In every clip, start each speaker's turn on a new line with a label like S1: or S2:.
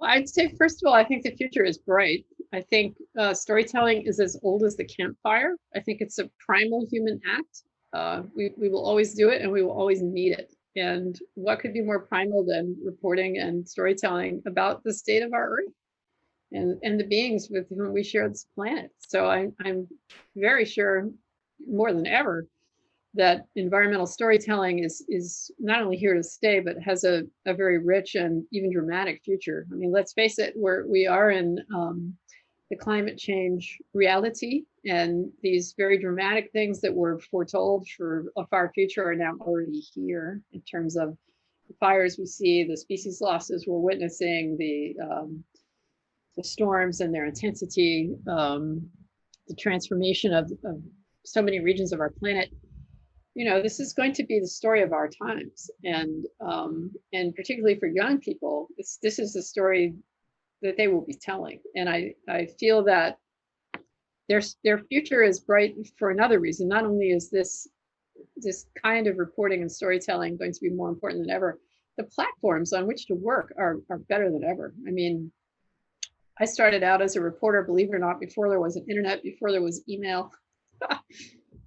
S1: Well, I'd say, first of all, I think the future is bright. I think storytelling is as old as the campfire. I think it's a primal human act. We will always do it and we will always need it. And what could be more primal than reporting and storytelling about the state of our earth and the beings with whom we share this planet? So I'm very sure, more than ever, that environmental storytelling is not only here to stay, but has a very rich and even dramatic future. I mean, let's face it, we are in the climate change reality, and these very dramatic things that were foretold for a far future are now already here in terms of the fires we see, the species losses we're witnessing, the storms and their intensity, the transformation of so many regions of our planet. This is going to be the story of our times, and particularly for young people, this is the story that they will be telling. And I feel that their future is bright for another reason. Not only is this kind of reporting and storytelling going to be more important than ever, the platforms on which to work are better than ever. I mean, I started out as a reporter, believe it or not, before there was an internet, before there was email.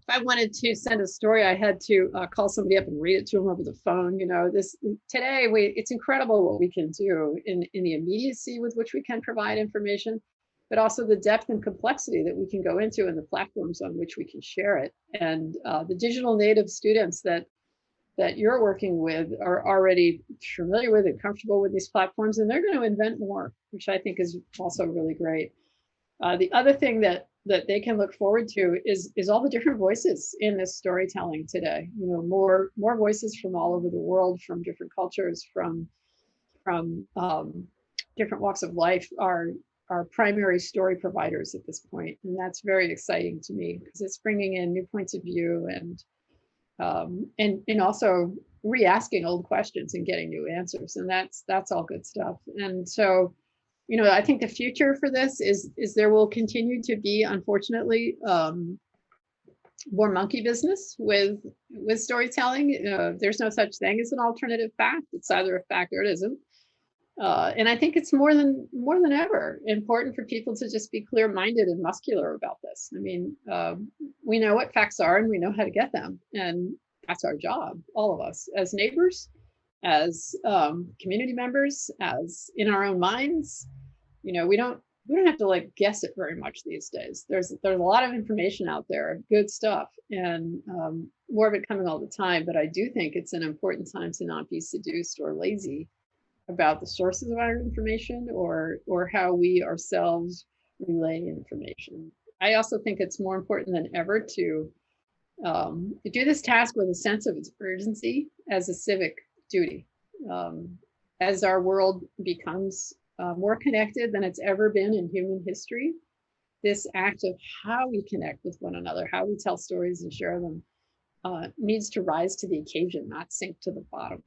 S1: If I wanted to send a story, I had to call somebody up and read it to them over the phone. This today, it's incredible what we can do in the immediacy with which we can provide information, but also the depth and complexity that we can go into and the platforms on which we can share it. And the digital native students that you're working with are already familiar with and comfortable with these platforms, and they're going to invent more, which I think is also really great. The other thing that they can look forward to is all the different voices in this storytelling today. More voices from all over the world, from different cultures, from different walks of life are primary story providers at this point, and that's very exciting to me because it's bringing in new points of view and also re-asking old questions and getting new answers, and that's all good stuff. And so I think the future for this is there will continue to be, unfortunately, more monkey business with storytelling. There's no such thing as an alternative fact. It's either a fact or it isn't. And I think it's more than ever important for people to just be clear-minded and muscular about this. I mean, we know what facts are and we know how to get them, and that's our job, all of us, as neighbors, as community members, as in our own minds. We don't have to guess it very much these days. There's a lot of information out there, good stuff, and more of it coming all the time. But I do think it's an important time to not be seduced or lazy about the sources of our information or how we ourselves relay information. I also think it's more important than ever to do this task with a sense of its urgency as a civic duty. As our world becomes more connected than it's ever been in human history, this act of how we connect with one another, how we tell stories and share them, needs to rise to the occasion, not sink to the bottom.